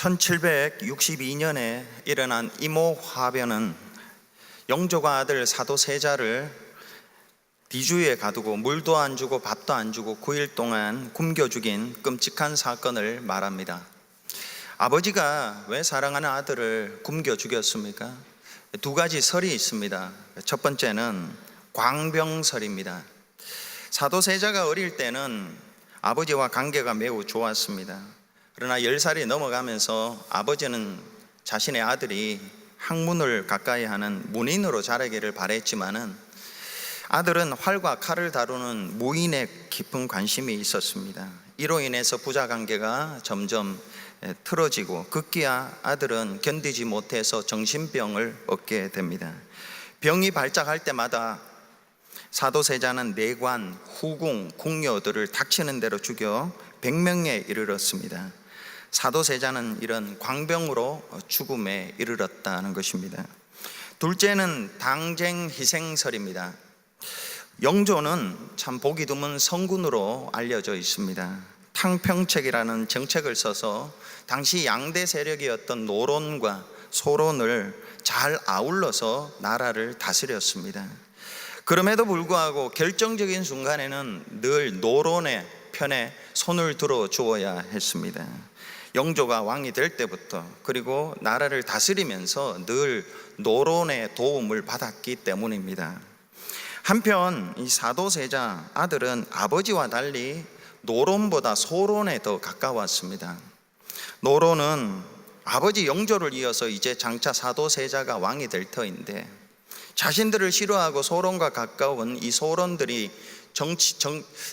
1762년에 일어난 이모화변은 영조가 아들 사도세자를 뒤주에 가두고 물도 안 주고 밥도 안 주고 9일 동안 굶겨 죽인 끔찍한 사건을 말합니다. 아버지가 왜 사랑하는 아들을 굶겨 죽였습니까? 두 가지 설이 있습니다. 첫 번째는 광병설입니다. 사도세자가 어릴 때는 아버지와 관계가 매우 좋았습니다. 그러나 10살이 넘어가면서 아버지는 자신의 아들이 학문을 가까이 하는 문인으로 자라기를 바랬지만은 아들은 활과 칼을 다루는 무인에 깊은 관심이 있었습니다. 이로 인해서 부자 관계가 점점 틀어지고 급기야 아들은 견디지 못해서 정신병을 얻게 됩니다. 병이 발작할 때마다 사도세자는 내관, 후궁, 궁녀들을 닥치는 대로 죽여 100명에 이르렀습니다. 사도세자는 이런 광병으로 죽음에 이르렀다는 것입니다. 둘째는 당쟁 희생설입니다. 영조는 참 보기 드문 성군으로 알려져 있습니다. 탕평책이라는 정책을 써서 당시 양대 세력이었던 노론과 소론을 잘 아울러서 나라를 다스렸습니다. 그럼에도 불구하고 결정적인 순간에는 늘 노론의 편에 손을 들어 주어야 했습니다. 영조가 왕이 될 때부터 그리고 나라를 다스리면서 늘 노론의 도움을 받았기 때문입니다. 한편 이 사도세자 아들은 아버지와 달리 노론보다 소론에 더 가까웠습니다. 노론은 아버지 영조를 이어서 이제 장차 사도세자가 왕이 될 터인데 자신들을 싫어하고 소론과 가까운 이 소론들이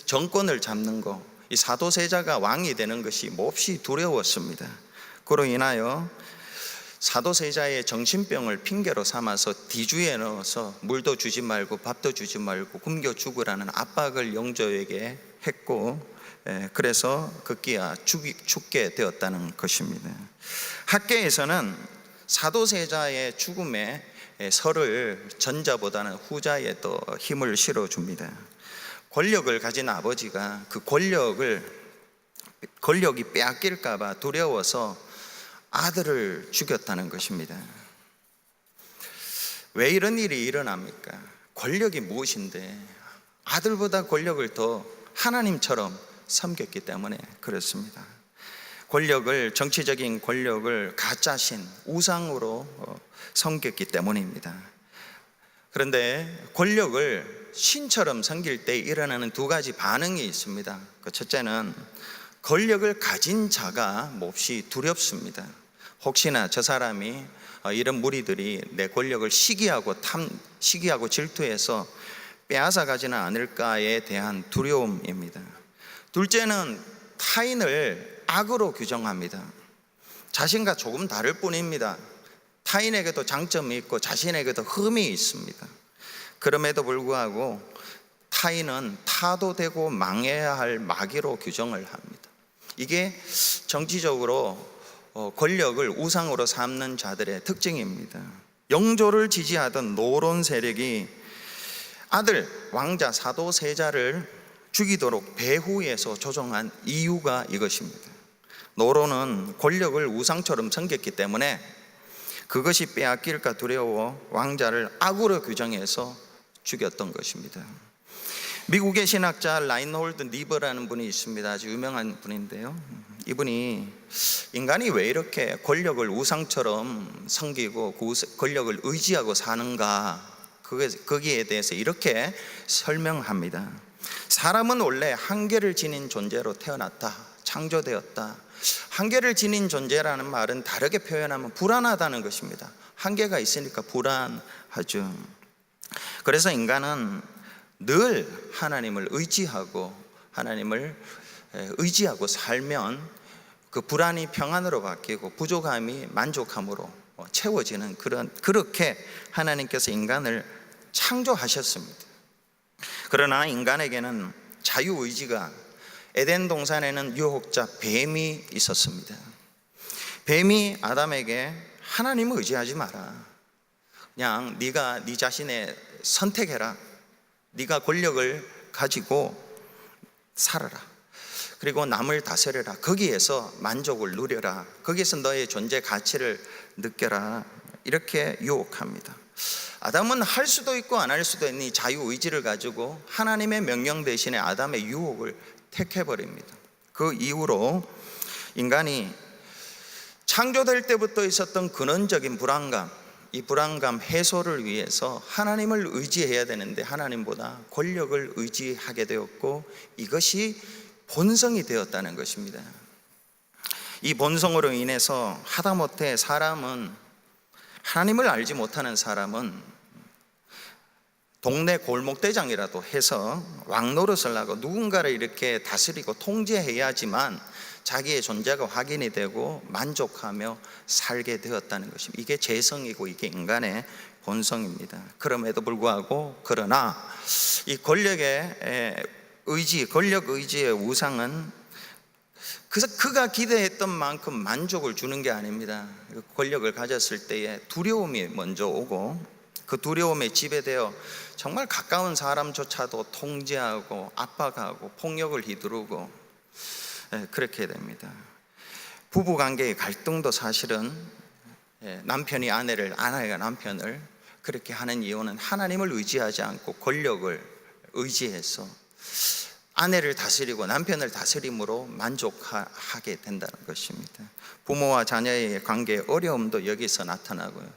정권을 잡는 것, 이 사도세자가 왕이 되는 것이 몹시 두려웠습니다. 그로 인하여 사도세자의 정신병을 핑계로 삼아서 뒤주에 넣어서 물도 주지 말고 밥도 주지 말고 굶겨 죽으라는 압박을 영조에게 했고, 그래서 급기야 죽게 되었다는 것입니다. 학계에서는 사도세자의 죽음에 설을 전자보다는 후자에 더 힘을 실어줍니다. 권력을 가진 아버지가 그 권력이 빼앗길까봐 두려워서 아들을 죽였다는 것입니다. 왜 이런 일이 일어납니까? 권력이 무엇인데 아들보다 권력을 더 하나님처럼 섬겼기 때문에 그렇습니다. 정치적인 권력을 가짜신 우상으로 섬겼기 때문입니다. 그런데 권력을 신처럼 섬길 때 일어나는 두 가지 반응이 있습니다. 그 첫째는 권력을 가진 자가 몹시 두렵습니다. 혹시나 저 사람이 이런 무리들이 내 권력을 시기하고 질투해서 빼앗아 가지는 않을까에 대한 두려움입니다. 둘째는 타인을 악으로 규정합니다. 자신과 조금 다를 뿐입니다. 타인에게도 장점이 있고 자신에게도 흠이 있습니다. 그럼에도 불구하고 타인은 타도 되고 망해야 할 마귀로 규정을 합니다. 이게 정치적으로 권력을 우상으로 삼는 자들의 특징입니다. 영조를 지지하던 노론 세력이 아들 왕자 사도세자를 죽이도록 배후에서 조종한 이유가 이것입니다. 노론은 권력을 우상처럼 섬겼기 때문에 그것이 빼앗길까 두려워 왕자를 악으로 규정해서 죽였던 것입니다. 미국의 신학자 라인홀드 니버라는 분이 있습니다. 아주 유명한 분인데요, 이분이 인간이 왜 이렇게 권력을 우상처럼 섬기고 그 권력을 의지하고 사는가, 거기에 대해서 이렇게 설명합니다. 사람은 원래 한계를 지닌 존재로 태어났다, 창조되었다. 한계를 지닌 존재라는 말은 다르게 표현하면 불안하다는 것입니다. 한계가 있으니까 불안하죠. 그래서 인간은 늘 하나님을 의지하고 살면 그 불안이 평안으로 바뀌고 부족함이 만족함으로 채워지는 그렇게 하나님께서 인간을 창조하셨습니다. 그러나 인간에게는 자유의지가, 에덴 동산에는 유혹자 뱀이 있었습니다. 뱀이 아담에게 하나님을 의지하지 마라, 그냥 네가 네 자신의 선택해라, 네가 권력을 가지고 살아라, 그리고 남을 다스려라. 거기에서 만족을 누려라. 거기에서 너의 존재 가치를 느껴라. 이렇게 유혹합니다. 아담은 할 수도 있고 안 할 수도 있는 이 자유의지를 가지고 하나님의 명령 대신에 아담의 유혹을 택해버립니다. 그 이후로 인간이 창조될 때부터 있었던 근원적인 불안감, 이 불안감 해소를 위해서 하나님을 의지해야 되는데 하나님보다 권력을 의지하게 되었고, 이것이 본성이 되었다는 것입니다. 이 본성으로 인해서 하다못해 하나님을 알지 못하는 사람은 동네 골목대장이라도 해서 왕노릇을 하고 누군가를 이렇게 다스리고 통제해야지만 자기의 존재가 확인이 되고 만족하며 살게 되었다는 것입니다. 이게 죄성이고 이게 인간의 본성입니다. 그럼에도 불구하고 그러나 이 권력의 의지, 권력 의지의 우상은 그가 기대했던 만큼 만족을 주는 게 아닙니다. 권력을 가졌을 때에 두려움이 먼저 오고, 그 두려움에 지배되어 정말 가까운 사람조차도 통제하고 압박하고 폭력을 휘두르고 그렇게 됩니다. 부부관계의 갈등도 사실은 남편이 아내를, 아내가 남편을 그렇게 하는 이유는 하나님을 의지하지 않고 권력을 의지해서 아내를 다스리고 남편을 다스림으로 만족하게 된다는 것입니다. 부모와 자녀의 관계의 어려움도 여기서 나타나고요.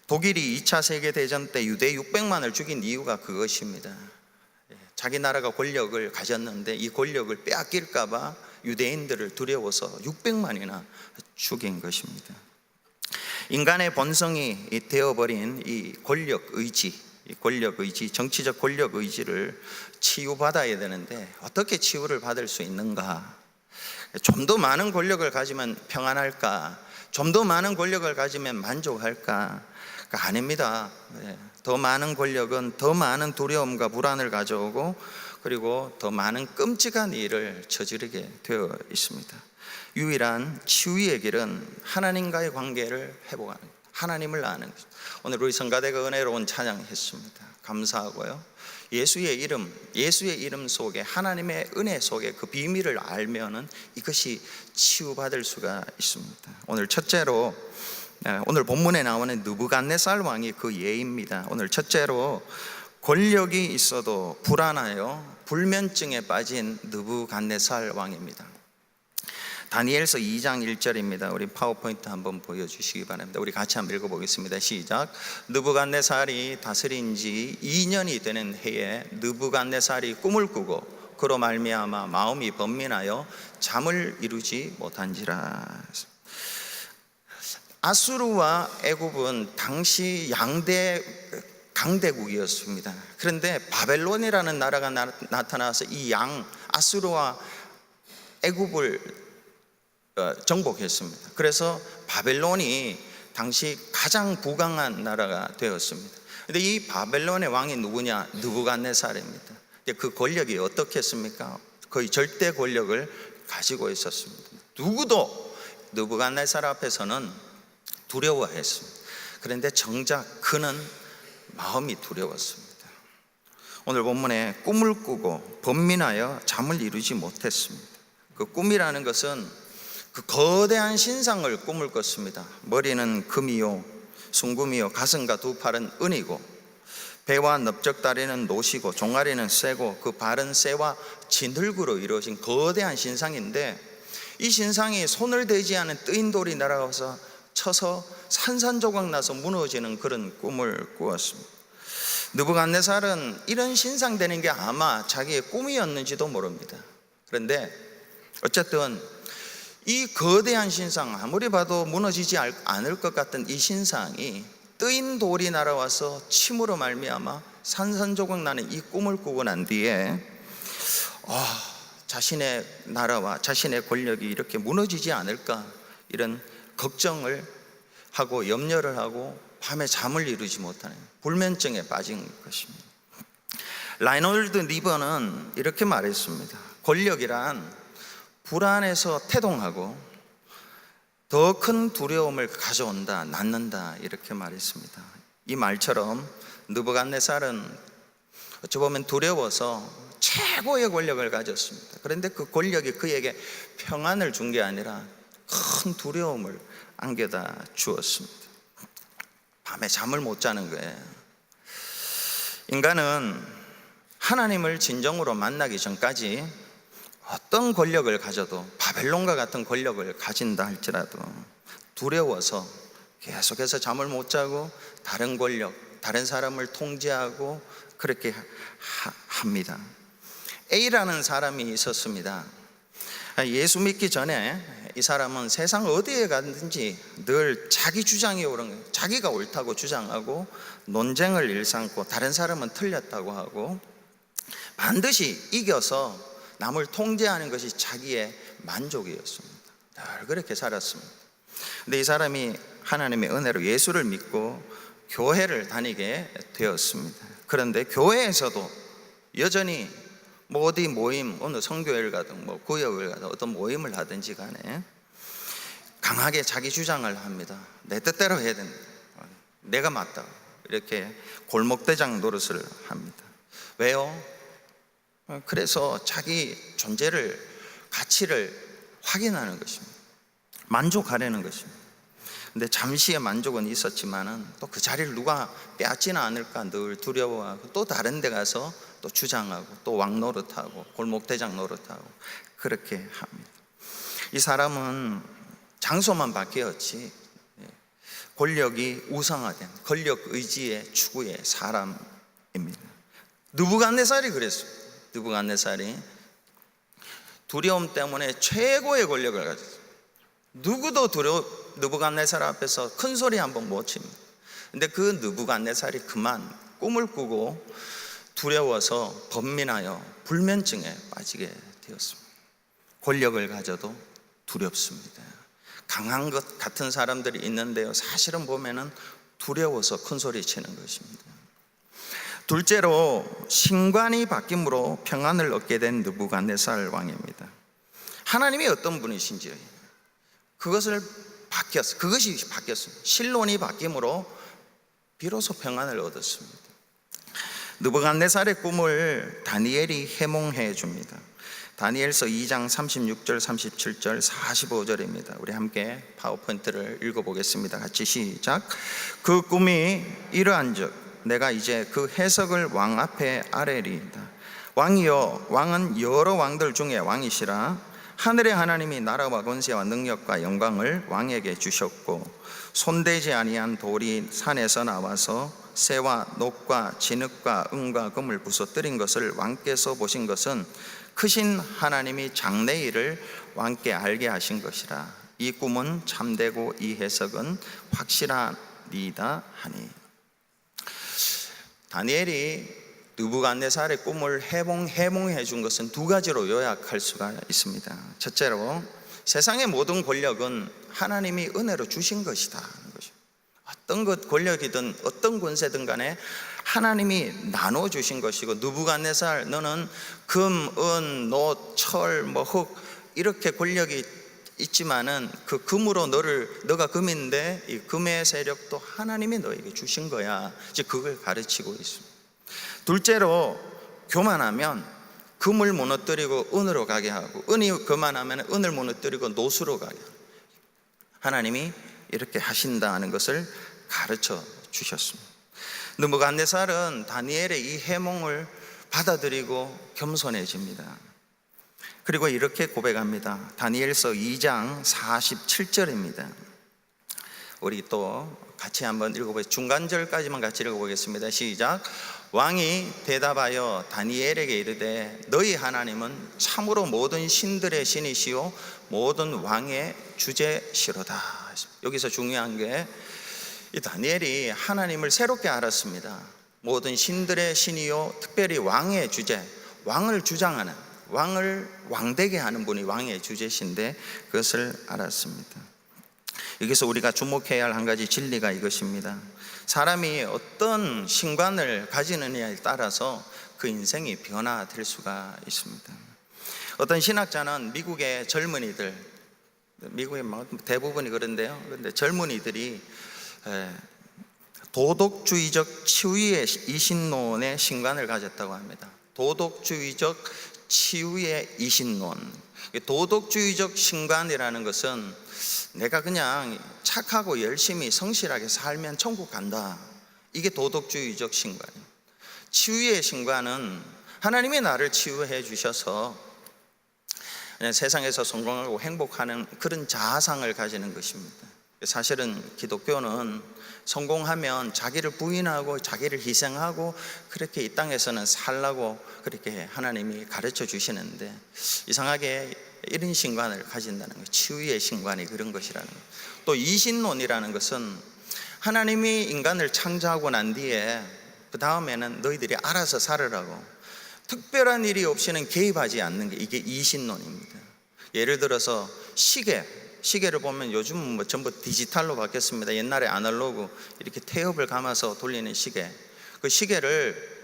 독일이 2차 세계대전 때 유대 600만을 죽인 이유가 그것입니다. 자기 나라가 권력을 가졌는데 이 권력을 빼앗길까 봐 유대인들을 두려워서 600만이나 죽인 것입니다. 인간의 본성이 되어버린 이 권력 의지, 정치적 권력 의지를 치유받아야 되는데 어떻게 치유를 받을 수 있는가? 좀 더 많은 권력을 가지면 평안할까? 좀 더 많은 권력을 가지면 만족할까? 아닙니다. 더 많은 권력은 더 많은 두려움과 불안을 가져오고, 그리고 더 많은 끔찍한 일을 저지르게 되어 있습니다. 유일한 치유의 길은 하나님과의 관계를 회복하는 것, 하나님을 아는 것. 오늘 우리 성가대가 은혜로운 찬양했습니다. 감사하고요. 예수의 이름 속에, 하나님의 은혜 속에 그 비밀을 알면은 이것이 치유받을 수가 있습니다. 오늘 첫째로, 오늘 본문에 나오는 느부갓네살 왕이 그 예입니다. 오늘 첫째로, 권력이 있어도 불안하여 불면증에 빠진 느부갓네살 왕입니다. 다니엘서 2장 1절입니다. 우리 파워포인트 한번 보여주시기 바랍니다. 우리 같이 한번 읽어보겠습니다. 시작. 느부갓네살이 다스린 지 2년이 되는 해에 느부갓네살이 꿈을 꾸고 그로 말미암아 마음이 번민하여 잠을 이루지 못한지라. 아수르와 애굽은 당시 양대 강대국이었습니다. 그런데 바벨론이라는 나라가 나타나서 이 아수르와 애굽을 정복했습니다. 그래서 바벨론이 당시 가장 부강한 나라가 되었습니다. 그런데 이 바벨론의 왕이 누구냐? 느부갓네살입니다. 그 권력이 어떻겠습니까? 거의 절대 권력을 가지고 있었습니다. 누구도 느부갓네살 앞에서는 두려워했습니다. 그런데 정작 그는 마음이 두려웠습니다. 오늘 본문에 꿈을 꾸고 번민하여 잠을 이루지 못했습니다. 그 꿈이라는 것은 그 거대한 신상을 꿈을 꿨습니다. 머리는 금이요 순금이요 가슴과 두 팔은 은이고 배와 넓적다리는 노시고 종아리는 쇠고 그 발은 쇠와 진흙으로 이루어진 거대한 신상인데, 이 신상이 손을 대지 않은 뜨인 돌이 날아와서 쳐서 산산조각 나서 무너지는 그런 꿈을 꾸었습니다. 느부갓네살은 이런 신상 되는 게 아마 자기의 꿈이었는지도 모릅니다. 그런데 어쨌든 이 거대한 신상, 아무리 봐도 무너지지 않을 것 같은 이 신상이 뜨인 돌이 날아와서 침으로 말미암아 산산조각 나는 이 꿈을 꾸고 난 뒤에 자신의 나라와 자신의 권력이 이렇게 무너지지 않을까, 이런 걱정을 하고 염려를 하고 밤에 잠을 이루지 못하는 불면증에 빠진 것입니다. 라이놀드 니버는 이렇게 말했습니다. 권력이란 불안에서 태동하고 더 큰 두려움을 가져온다, 낳는다, 이렇게 말했습니다. 이 말처럼 느부갓네살은 어찌 보면 두려워서 최고의 권력을 가졌습니다. 그런데 그 권력이 그에게 평안을 준 게 아니라 큰 두려움을 안겨다 주었습니다. 밤에 잠을 못 자는 거예요. 인간은 하나님을 진정으로 만나기 전까지 어떤 권력을 가져도, 바벨론과 같은 권력을 가진다 할지라도 두려워서 계속해서 잠을 못 자고 다른 권력, 다른 사람을 통제하고 그렇게 합니다. A라는 사람이 있었습니다. 예수 믿기 전에 이 사람은 세상 어디에 갔든지 늘 자기 주장이 옳은 거예요. 자기가 옳다고 주장하고 논쟁을 일삼고 다른 사람은 틀렸다고 하고 반드시 이겨서 남을 통제하는 것이 자기의 만족이었습니다. 늘 그렇게 살았습니다. 근데 이 사람이 하나님의 은혜로 예수를 믿고 교회를 다니게 되었습니다. 그런데 교회에서도 여전히 어디 모임, 어느 성교회를 가든 구역을 가든 어떤 모임을 하든지 간에 강하게 자기 주장을 합니다. 내 뜻대로 해야 된다, 내가 맞다, 이렇게 골목대장 노릇을 합니다. 왜요? 그래서 자기 존재를, 가치를 확인하는 것입니다. 만족하려는 것입니다. 근데 잠시의 만족은 있었지만은 또 그 자리를 누가 빼앗지는 않을까 늘 두려워하고 또 다른 데 가서 또 주장하고 또 왕 노릇하고 골목대장 노릇하고 그렇게 합니다. 이 사람은 장소만 바뀌었지 권력이 우상화된 권력 의지의 추구의 사람입니다. 느부갓네살이 그랬어요. 느부갓네살이 두려움 때문에 최고의 권력을 가졌어요. 누구도 느부갓네살 앞에서 큰 소리 한번 못 칩니다. 근데 그 느부갓네살이 그만 꿈을 꾸고 두려워서 번민하여 불면증에 빠지게 되었습니다. 권력을 가져도 두렵습니다. 강한 것 같은 사람들이 있는데요, 사실은 보면은 두려워서 큰 소리 치는 것입니다. 둘째로 신관이 바뀜으로 평안을 얻게 된 느부갓네살 왕입니다. 하나님이 어떤 분이신지 그것이 바뀌었습니다. 신론이 바뀜으로 비로소 평안을 얻었습니다. 느부갓네살의 꿈을 다니엘이 해몽해 줍니다. 다니엘서 2장 36절, 37절, 45절입니다. 우리 함께 파워포인트를 읽어보겠습니다. 같이 시작. 그 꿈이 이러한즉 내가 이제 그 해석을 왕 앞에 아뢰리이다. 왕이여, 왕은 여러 왕들 중에 왕이시라. 하늘의 하나님이 나라와 권세와 능력과 영광을 왕에게 주셨고 손대지 아니한 돌이 산에서 나와서 새와 녹과 진흙과 은과 금을 부서뜨린 것을 왕께서 보신 것은 크신 하나님이 장래일을 왕께 알게 하신 것이라. 이 꿈은 참되고 이 해석은 확실하니이다 하니. 다니엘이 느부갓네살의 꿈을 해몽해 준 것은 두 가지로 요약할 수가 있습니다. 첫째로 세상의 모든 권력은 하나님이 은혜로 주신 것이다. 어떤 것 권력이든 어떤 권세든 간에 하나님이 나눠주신 것이고, 느부갓네살 너는 금, 은, 노, 철, 흙 이렇게 권력이 있지만은 그 금으로 너가 금인데 이 금의 세력도 하나님이 너에게 주신 거야. 이제 그걸 가르치고 있습니다. 둘째로 교만하면 금을 무너뜨리고 은으로 가게 하고, 은이 교만하면 은을 무너뜨리고 노수로 가게 하고, 하나님이 이렇게 하신다는 것을 가르쳐 주셨습니다. 느부갓네살은 다니엘의 이 해몽을 받아들이고 겸손해집니다. 그리고 이렇게 고백합니다. 다니엘서 2장 47절입니다. 우리 또 같이 한번 읽어보겠습니다. 중간절까지만 같이 읽어보겠습니다. 시작. 왕이 대답하여 다니엘에게 이르되 너희 하나님은 참으로 모든 신들의 신이시요 모든 왕의 주제시로다. 여기서 중요한 게 이 다니엘이 하나님을 새롭게 알았습니다. 모든 신들의 신이요 특별히 왕의 주제, 왕을 주장하는, 왕을 왕되게 하는 분이 왕의 주제신데 그것을 알았습니다. 여기서 우리가 주목해야 할 한 가지 진리가 이것입니다. 사람이 어떤 신관을 가지느냐에 따라서 그 인생이 변화될 수가 있습니다. 어떤 신학자는 미국의 젊은이들, 미국의 대부분이 그런데요, 그런데 젊은이들이 도덕주의적 치유의 이신론의 신관을 가졌다고 합니다. 도덕주의적 치유의 이신론. 도덕주의적 신관이라는 것은 내가 그냥 착하고 열심히 성실하게 살면 천국 간다. 이게 도덕주의적 신관입니다. 치유의 신관은 하나님이 나를 치유해 주셔서 세상에서 성공하고 행복하는 그런 자아상을 가지는 것입니다. 사실은 기독교는 성공하면 자기를 부인하고 자기를 희생하고 그렇게 이 땅에서는 살라고 그렇게 하나님이 가르쳐 주시는데, 이상하게 이런 신관을 가진다는 거예요. 치유의 신관이 그런 것이라는 거예요. 또 이신론이라는 것은 하나님이 인간을 창조하고 난 뒤에 그 다음에는 너희들이 알아서 살으라고 특별한 일이 없이는 개입하지 않는 게 이게 이신론입니다. 예를 들어서 시계를 보면 요즘은 뭐 전부 디지털로 바뀌었습니다. 옛날에 아날로그 이렇게 태엽을 감아서 돌리는 시계, 그 시계를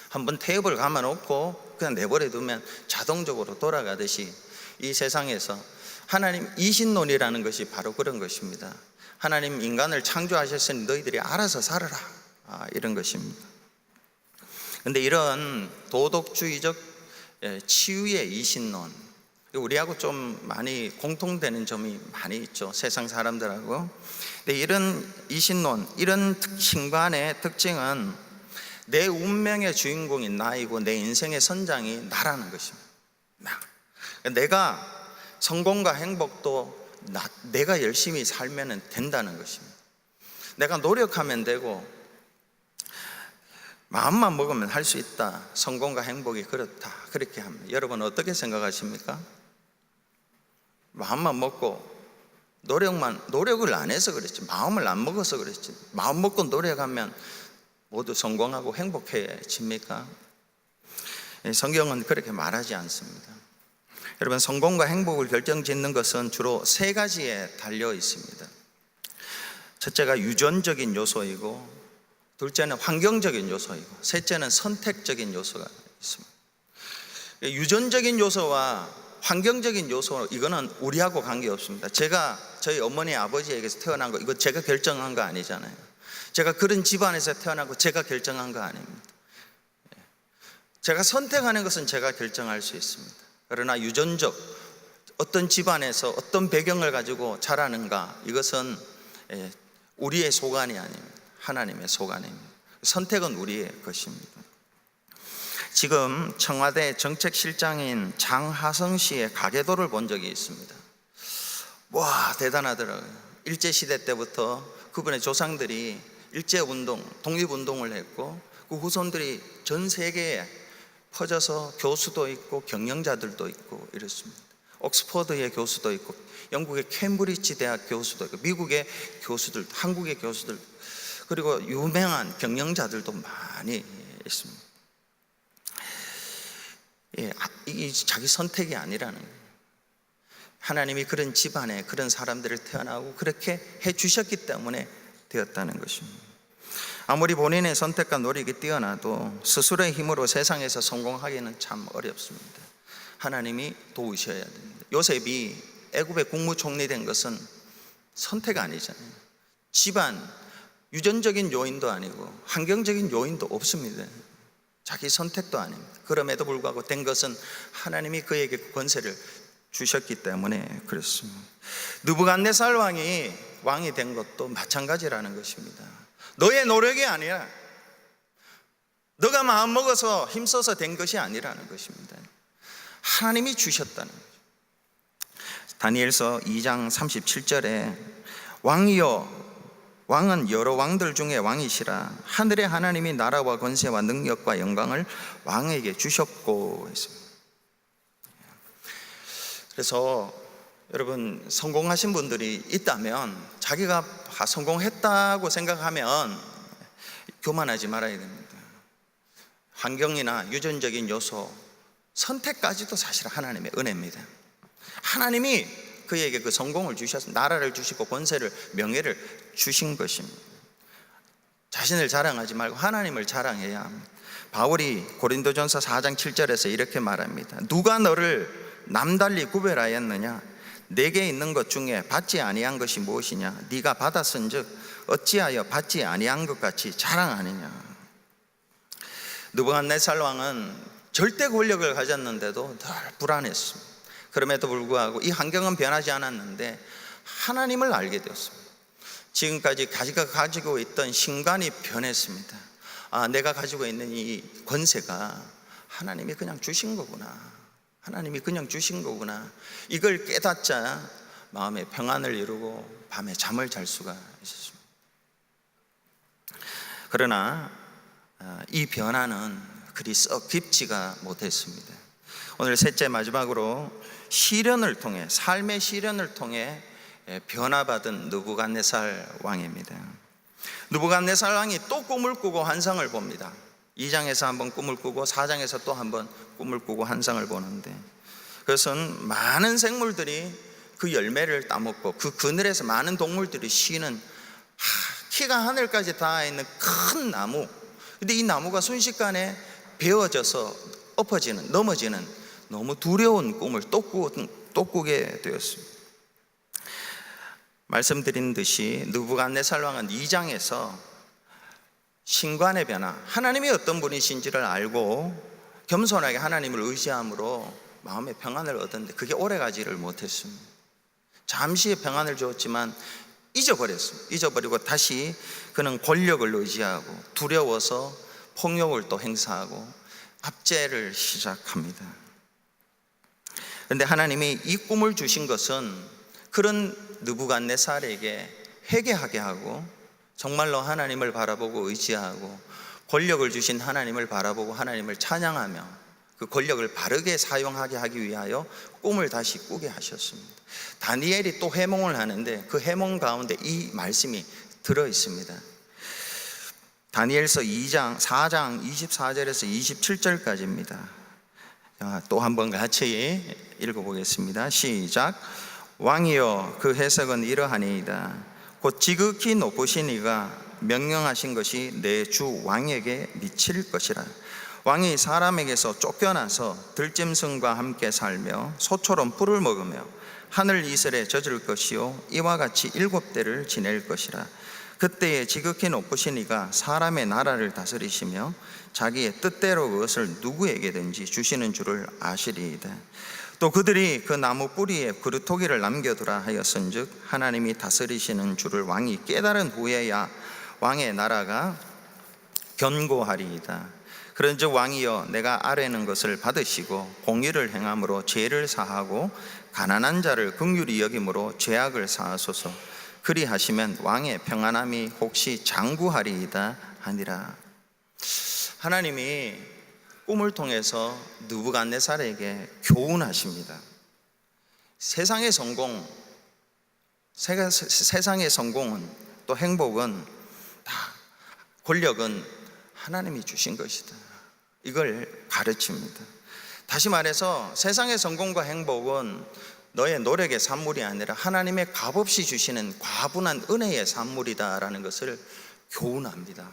한번 태엽을 감아 놓고 그냥 내버려 두면 자동적으로 돌아가듯이 이 세상에서 하나님 이신론이라는 것이 바로 그런 것입니다. 하나님 인간을 창조하셨으니 너희들이 알아서 살아라, 이런 것입니다. 그런데 이런 도덕주의적 치유의 이신론, 우리하고 좀 많이 공통되는 점이 많이 있죠. 세상 사람들하고. 근데 이런 이신론, 이런 신관의 특징은 내 운명의 주인공인 나이고 내 인생의 선장이 나라는 것입니다. 내가 성공과 행복도 내가 열심히 살면 된다는 것입니다. 내가 노력하면 되고 마음만 먹으면 할 수 있다. 성공과 행복이 그렇다. 그렇게 합니다. 여러분 어떻게 생각하십니까? 마음만 먹고 노력을 안 해서 그랬지, 마음을 안 먹어서 그랬지, 마음 먹고 노력하면 모두 성공하고 행복해집니까? 성경은 그렇게 말하지 않습니다. 여러분, 성공과 행복을 결정짓는 것은 주로 세 가지에 달려 있습니다. 첫째가 유전적인 요소이고, 둘째는 환경적인 요소이고, 셋째는 선택적인 요소가 있습니다. 유전적인 요소와 환경적인 요소, 이거는 우리하고 관계없습니다. 제가 저희 어머니 아버지에게서 태어난 거, 이거 제가 결정한 거 아니잖아요. 제가 그런 집안에서 태어나고 제가 결정한 거 아닙니다. 제가 선택하는 것은 제가 결정할 수 있습니다. 그러나 유전적, 어떤 집안에서 어떤 배경을 가지고 자라는가, 이것은 우리의 소관이 아닙니다. 하나님의 소관입니다. 선택은 우리의 것입니다. 지금 청와대 정책실장인 장하성 씨의 가계도를 본 적이 있습니다. 와, 대단하더라고요. 일제시대 때부터 그분의 조상들이 일제운동, 독립운동을 했고 그 후손들이 전 세계에 퍼져서 교수도 있고 경영자들도 있고 이렇습니다. 옥스퍼드의 교수도 있고 영국의 캠브리지 대학 교수도 있고 미국의 교수들, 한국의 교수들, 그리고 유명한 경영자들도 많이 있습니다. 이게 자기 선택이 아니라는 거예요. 하나님이 그런 집안에 그런 사람들을 태어나고 그렇게 해 주셨기 때문에 되었다는 것입니다. 아무리 본인의 선택과 노력이 뛰어나도 스스로의 힘으로 세상에서 성공하기는 참 어렵습니다. 하나님이 도우셔야 됩니다. 요셉이 애굽의 국무총리 된 것은 선택 아니잖아요. 집안, 유전적인 요인도 아니고 환경적인 요인도 없습니다. 자기 선택도 아닙니다. 그럼에도 불구하고 된 것은 하나님이 그에게 권세를 주셨기 때문에 그렇습니다. 느부갓네살 왕이 된 것도 마찬가지라는 것입니다. 너의 노력이 아니라, 너가 마음먹어서 힘써서 된 것이 아니라는 것입니다. 하나님이 주셨다는 거죠. 다니엘서 2장 37절에 왕이여, 왕은 여러 왕들 중에 왕이시라. 하늘의 하나님이 나라와 권세와 능력과 영광을 왕에게 주셨고 했습니다. 그래서 여러분, 성공하신 분들이 있다면 자기가 성공했다고 생각하면 교만하지 말아야 됩니다. 환경이나 유전적인 요소, 선택까지도 사실 하나님의 은혜입니다. 하나님이 그에게 그 성공을 주셔서 나라를 주시고 권세를, 명예를 주신 것입니다. 자신을 자랑하지 말고 하나님을 자랑해야 합니다. 바울이 고린도전서 4장 7절에서 이렇게 말합니다. 누가 너를 남달리 구별하였느냐? 내게 있는 것 중에 받지 아니한 것이 무엇이냐? 네가 받았은즉 어찌하여 받지 아니한 것 같이 자랑하느냐? 느부갓네살 왕은 절대 권력을 가졌는데도 늘 불안했습니다. 그럼에도 불구하고 이 환경은 변하지 않았는데 하나님을 알게 되었습니다. 지금까지 자기가 가지고 있던 신관이 변했습니다. 내가 가지고 있는 이 권세가 하나님이 그냥 주신 거구나. 하나님이 그냥 주신 거구나. 이걸 깨닫자 마음에 평안을 이루고 밤에 잠을 잘 수가 있었습니다. 그러나 이 변화는 그리 썩 깊지가 못했습니다. 오늘 셋째 마지막으로 시련을 통해, 삶의 시련을 통해 변화받은 느부갓네살 왕입니다. 느부갓네살 왕이 또 꿈을 꾸고 환상을 봅니다. 2장에서 한번 꿈을 꾸고 4장에서 또 한번 꿈을 꾸고 환상을 보는데, 그것은 많은 생물들이 그 열매를 따먹고 그 그늘에서 많은 동물들이 쉬는 키가 하늘까지 닿아 있는 큰 나무. 근데 이 나무가 순식간에 베어져서 엎어지는, 넘어지는 너무 두려운 꿈을 또 꾸게 되었습니다. 말씀드린 듯이 느부갓네살 왕은 2장에서 신관의 변화, 하나님이 어떤 분이신지를 알고 겸손하게 하나님을 의지함으로 마음의 평안을 얻었는데 그게 오래가지를 못했습니다. 잠시의 평안을 주었지만 잊어버렸습니다. 잊어버리고 다시 그는 권력을 의지하고 두려워서 폭력을 또 행사하고 압제를 시작합니다. 그런데 하나님이 이 꿈을 주신 것은 그런 느부갓네살에게 회개하게 하고 정말로 하나님을 바라보고 의지하고 권력을 주신 하나님을 바라보고 하나님을 찬양하며 그 권력을 바르게 사용하게 하기 위하여 꿈을 다시 꾸게 하셨습니다. 다니엘이 또 해몽을 하는데 그 해몽 가운데 이 말씀이 들어 있습니다. 다니엘서 4장 24절에서 27절까지입니다. 또 한번 같이 읽어보겠습니다. 시작. 왕이여, 그 해석은 이러하니이다. 곧 지극히 높으신 이가 명령하신 것이 내 주 왕에게 미칠 것이라. 왕이 사람에게서 쫓겨나서 들짐승과 함께 살며 소처럼 뿔을 먹으며 하늘 이슬에 젖을 것이요 이와 같이 7대를 지낼 것이라. 그때에 지극히 높으신 이가 사람의 나라를 다스리시며 자기의 뜻대로 그것을 누구에게든지 주시는 줄을 아시리이다. 또 그들이 그 나무 뿌리에 그루터기를 남겨두라 하였은즉 하나님이 다스리시는 줄을 왕이 깨달은 후에야 왕의 나라가 견고하리이다. 그런즉 왕이여, 내가 아뢰는 것을 받으시고 공의를 행함으로 죄를 사하고 가난한 자를 긍휼히 여김으로 죄악을 사하소서. 그리하시면 왕의 평안함이 혹시 장구하리이다 하니라. 하나님이 꿈을 통해서 느부갓네살에게 교훈하십니다. 세상의 성공은 또 행복은 다, 권력은 하나님이 주신 것이다. 이걸 가르칩니다. 다시 말해서 세상의 성공과 행복은 너의 노력의 산물이 아니라 하나님의 값없이 주시는 과분한 은혜의 산물이다라는 것을 교훈합니다.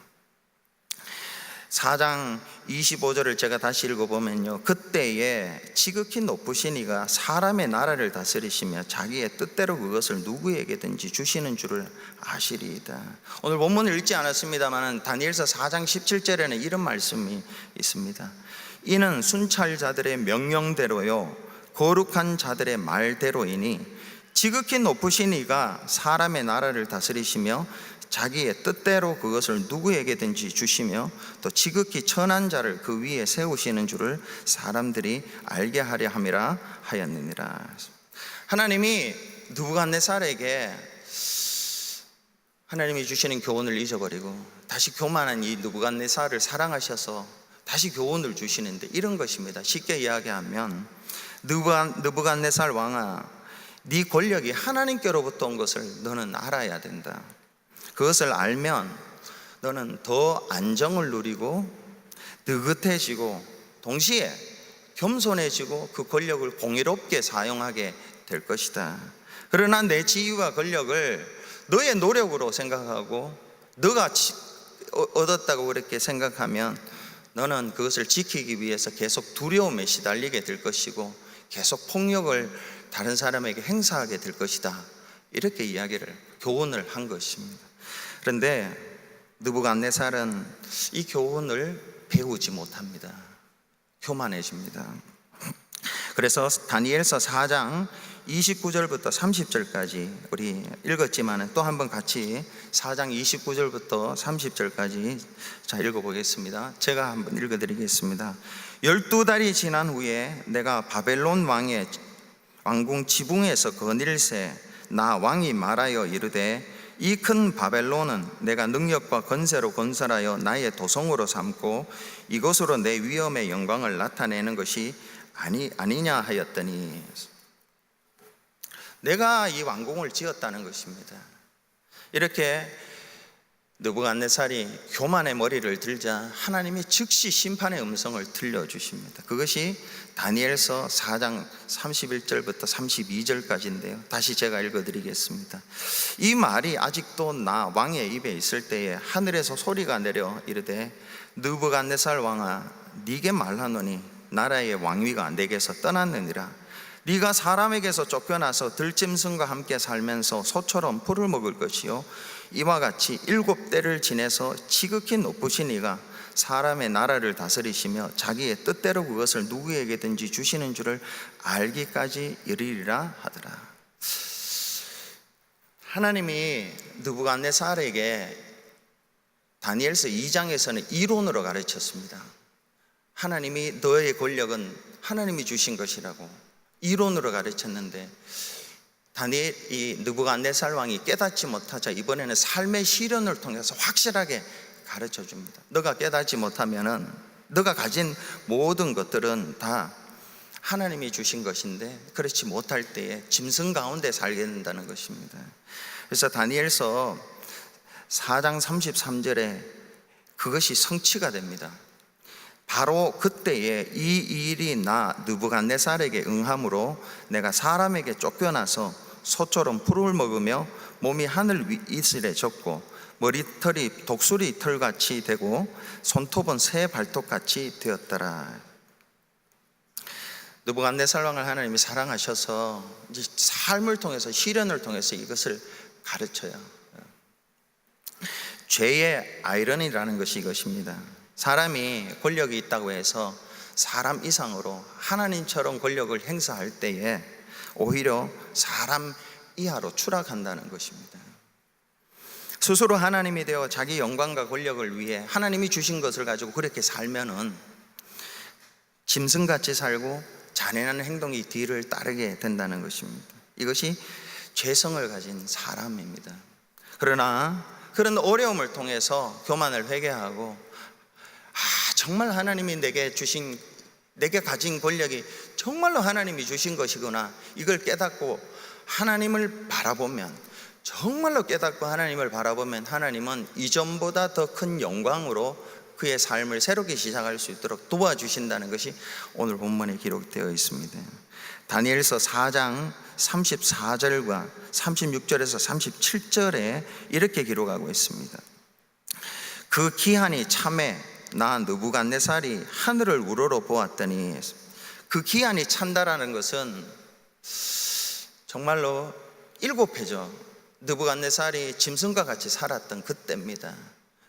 4장 25절을 제가 다시 읽어보면요, 그때에 지극히 높으신 이가 사람의 나라를 다스리시며 자기의 뜻대로 그것을 누구에게든지 주시는 줄을 아시리이다. 오늘 본문을 읽지 않았습니다만 다니엘서 4장 17절에는 이런 말씀이 있습니다. 이는 순찰자들의 명령대로요 거룩한 자들의 말대로이니 지극히 높으신 이가 사람의 나라를 다스리시며 자기의 뜻대로 그것을 누구에게든지 주시며 또 지극히 천한 자를 그 위에 세우시는 줄을 사람들이 알게 하려 함이라 하였느니라. 하나님이 느부갓네살에게 하나님이 주시는 교훈을 잊어버리고 다시 교만한 이 느부갓네살을 사랑하셔서 다시 교훈을 주시는데 이런 것입니다. 쉽게 이야기하면 느부갓네살 왕아, 네 권력이 하나님께로부터 온 것을 너는 알아야 된다. 그것을 알면 너는 더 안정을 누리고 느긋해지고 동시에 겸손해지고 그 권력을 공의롭게 사용하게 될 것이다. 그러나 내 지위와 권력을 너의 노력으로 생각하고 너가 얻었다고 그렇게 생각하면 너는 그것을 지키기 위해서 계속 두려움에 시달리게 될 것이고 계속 폭력을 다른 사람에게 행사하게 될 것이다. 이렇게 교훈을 한 것입니다. 그런데 느부갓네살은 이 교훈을 배우지 못합니다. 교만해집니다. 그래서 다니엘서 4장 29절부터 30절까지 우리 읽었지만 또 한번 같이 4장 29절부터 30절까지 자 읽어보겠습니다. 제가 한번 읽어드리겠습니다. 12달이 지난 후에 내가 바벨론 왕의 왕궁 지붕에서 거닐새 나 왕이 말하여 이르되 이 큰 바벨론은 내가 능력과 건세로 건설하여 나의 도성으로 삼고 이것으로 내 위엄의 영광을 나타내는 것이 아니냐 하였더니 내가 이 왕궁을 지었다는 것입니다. 이렇게 느부갓네살이 교만의 머리를 들자 하나님이 즉시 심판의 음성을 들려주십니다. 그것이 다니엘서 4장 31절부터 32절까지인데요 다시 제가 읽어드리겠습니다. 이 말이 아직도 나 왕의 입에 있을 때에 하늘에서 소리가 내려 이르되 느부갓네살 왕아 네게 말하노니 나라의 왕위가 내게서 떠났느니라. 네가 사람에게서 쫓겨나서 들짐승과 함께 살면서 소처럼 풀을 먹을 것이요 이와 같이 7대를 지내서 지극히 높으신 이가 사람의 나라를 다스리시며 자기의 뜻대로 그것을 누구에게든지 주시는 줄을 알기까지 이르리라 하더라. 하나님이 느부갓네살에게 다니엘서 2장에서는 이론으로 가르쳤습니다. 하나님이 너의 권력은 하나님이 주신 것이라고 이론으로 가르쳤는데 이 느부갓네살 왕이 깨닫지 못하자 이번에는 삶의 시련을 통해서 확실하게 가르쳐 줍니다. 너가 깨닫지 못하면은 너가 가진 모든 것들은 다 하나님이 주신 것인데 그렇지 못할 때에 짐승 가운데 살게 된다는 것입니다. 그래서 다니엘서 4장 33절에 그것이 성취가 됩니다. 바로 그때에 이 일이 나 느부갓네살에게 응함으로 내가 사람에게 쫓겨나서 소처럼 풀을 먹으며 몸이 하늘 이슬에 젖고 머리털이 독수리 털같이 되고 손톱은 새 발톱같이 되었더라. 느부갓네살 왕을 하나님이 사랑하셔서 이제 삶을 통해서 시련을 통해서 이것을 가르쳐요. 죄의 아이러니라는 것이 이것입니다. 사람이 권력이 있다고 해서 사람 이상으로 하나님처럼 권력을 행사할 때에 오히려 사람 이하로 추락한다는 것입니다. 스스로 하나님이 되어 자기 영광과 권력을 위해 하나님이 주신 것을 가지고 그렇게 살면은 짐승같이 살고 잔인한 행동이 뒤를 따르게 된다는 것입니다. 이것이 죄성을 가진 사람입니다. 그러나 그런 어려움을 통해서 교만을 회개하고 정말 하나님이 내게 가진 권력이 정말로 하나님이 주신 것이구나 이걸 깨닫고 하나님을 바라보면 정말로 깨닫고 하나님을 바라보면 하나님은 이전보다 더 큰 영광으로 그의 삶을 새롭게 시작할 수 있도록 도와주신다는 것이 오늘 본문에 기록되어 있습니다. 다니엘서 4장 34절과 36절에서 37절에 이렇게 기록하고 있습니다. 그 기한이 참에 나 느부갓네살이 하늘을 우러러 보았더니 그 기한이 찬다라는 것은 정말로 7회죠. 느부갓네살이 짐승과 같이 살았던 그때입니다.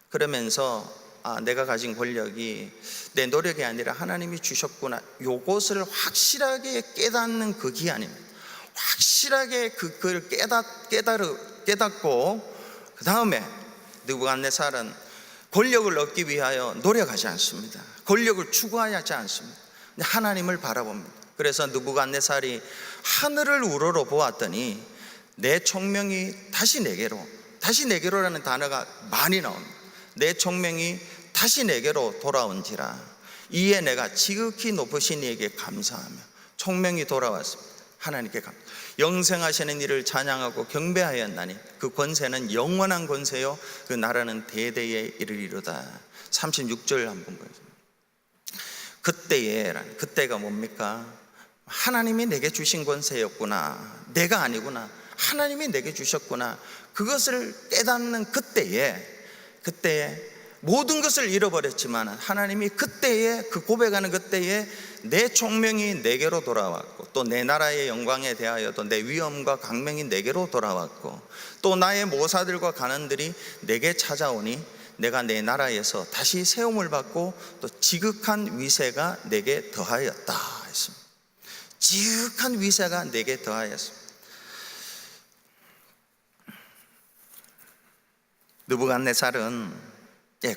그러면서 내가 가진 권력이 내 노력이 아니라 하나님이 주셨구나 요것을 확실하게 깨닫는 그 기한입니다. 확실하게 그걸 깨닫고 그 다음에 느부갓네살은 권력을 얻기 위하여 노력하지 않습니다. 권력을 추구하지 않습니다. 하나님을 바라봅니다. 그래서 느부갓네살이 하늘을 우러러 보았더니 내 총명이 다시 내게로라는 단어가 많이 나옵니다. 내 총명이 다시 내게로 돌아온지라 이에 내가 지극히 높으신 이에게 감사하며 총명이 돌아왔습니다. 하나님께 영생하시는 이를 찬양하고 경배하였나니 그 권세는 영원한 권세요 그 나라는 대대에 이르리로다. 36절 한번 보겠습니다. 그때가 뭡니까? 하나님이 내게 주신 권세였구나, 내가 아니구나, 하나님이 내게 주셨구나, 그것을 깨닫는 그때에 모든 것을 잃어버렸지만 하나님이 그 고백하는 그때에 내 총명이 내게로 돌아왔고 또 내 나라의 영광에 대하여도 내 위엄과 강명이 내게로 돌아왔고 또 나의 모사들과 간원들이 내게 찾아오니 내가 내 나라에서 다시 세움을 받고 또 지극한 위세가 내게 더하였다 했습니다. 지극한 위세가 내게 더하였습니다. 느부갓네살은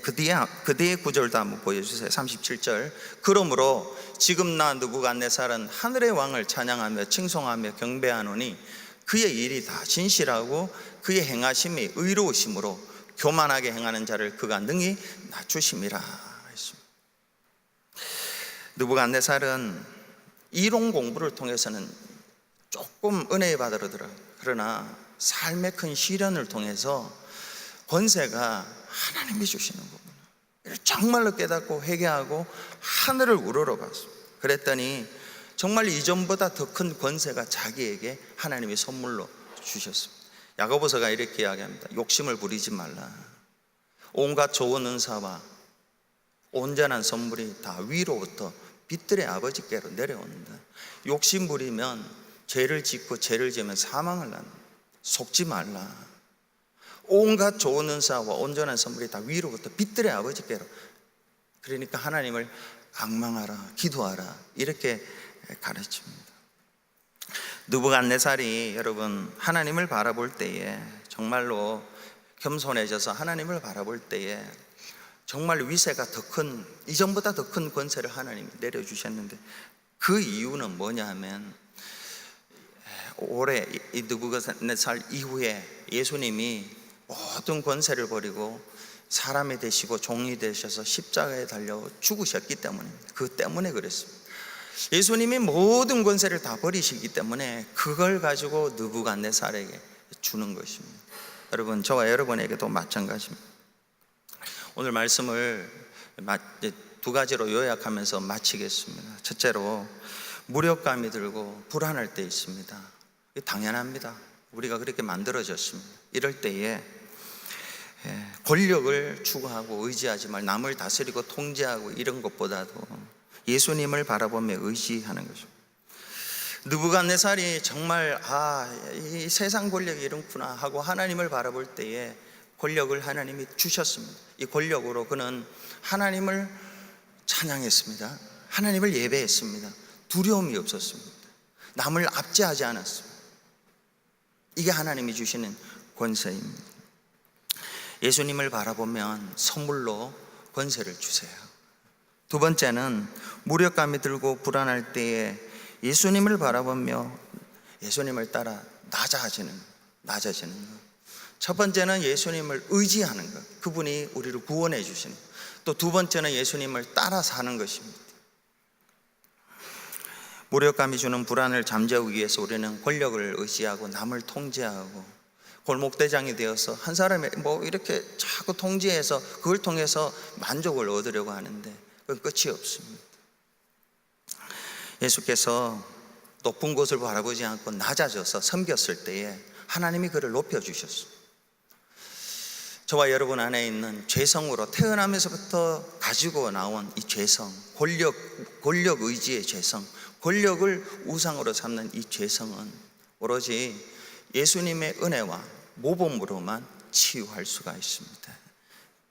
그 뒤에 구절도 한번 보여주세요. 37절. 그러므로 지금 나 느부갓네살은 하늘의 왕을 찬양하며 칭송하며 경배하노니 그의 일이 다 진실하고 그의 행하심이 의로우심으로 교만하게 행하는 자를 그가 능히 낮추심이라 했습니다. 느부갓네살은 이론 공부를 통해서는 조금 은혜에 받으더라. 그러나 삶의 큰 시련을 통해서 권세가 하나님이 주시는 거구나, 이를 정말로 깨닫고 회개하고 하늘을 우러러봤습니다. 그랬더니 정말 이전보다 더 큰 권세가 자기에게 하나님이 선물로 주셨습니다. 야고보서가 이렇게 이야기합니다. 욕심을 부리지 말라. 온갖 좋은 은사와 온전한 선물이 다 위로부터 빛들의 아버지께로 내려온다. 욕심 부리면 죄를 짓고 죄를 지으면 사망을 낳는다. 속지 말라. 온갖 좋은 은사와 온전한 선물이 다 위로부터 빛들의 아버지께로. 그러니까 하나님을 앙망하라, 기도하라, 이렇게 가르칩니다. 느부갓네살이 여러분 하나님을 바라볼 때에 정말로 겸손해져서 하나님을 바라볼 때에 정말 위세가 더 큰, 이전보다 더 큰 권세를 하나님이 내려주셨는데, 그 이유는 뭐냐 하면 올해 이 느부갓네살 이후에 예수님이 모든 권세를 버리고 사람이 되시고 종이 되셔서 십자가에 달려 죽으셨기 때문입니다. 그 때문에 그랬습니다. 예수님이 모든 권세를 다 버리시기 때문에 그걸 가지고 느부갓네살에게 주는 것입니다. 여러분, 저와 여러분에게도 마찬가지입니다. 오늘 말씀을 두 가지로 요약하면서 마치겠습니다. 첫째로, 무력감이 들고 불안할 때 있습니다. 당연합니다. 우리가 그렇게 만들어졌습니다. 이럴 때에 권력을 추구하고 의지하지 말, 남을 다스리고 통제하고 이런 것보다도 예수님을 바라보며 의지하는 것입니다. 느부갓네살이 정말 이 세상 권력이 이렇구나 하고 하나님을 바라볼 때에 권력을 하나님이 주셨습니다. 이 권력으로 그는 하나님을 찬양했습니다. 하나님을 예배했습니다. 두려움이 없었습니다. 남을 압제하지 않았습니다. 이게 하나님이 주시는 권세입니다. 예수님을 바라보면 선물로 권세를 주세요. 두 번째는, 무력감이 들고 불안할 때에 예수님을 바라보며 예수님을 따라 낮아지는 것. 첫 번째는 예수님을 의지하는 것, 그분이 우리를 구원해 주시는 것. 또 두 번째는 예수님을 따라 사는 것입니다. 무력감이 주는 불안을 잠재우기 위해서 우리는 권력을 의지하고 남을 통제하고 골목대장이 되어서 한 사람이 이렇게 자꾸 통제해서 그걸 통해서 만족을 얻으려고 하는데 그건 끝이 없습니다. 예수께서 높은 곳을 바라보지 않고 낮아져서 섬겼을 때에 하나님이 그를 높여주셨습니다. 저와 여러분 안에 있는 죄성으로 태어나면서부터 가지고 나온 이 죄성, 권력 의지의 죄성, 권력을 우상으로 삼는 이 죄성은 오로지 예수님의 은혜와 모범으로만 치유할 수가 있습니다.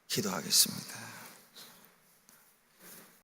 기도하겠습니다.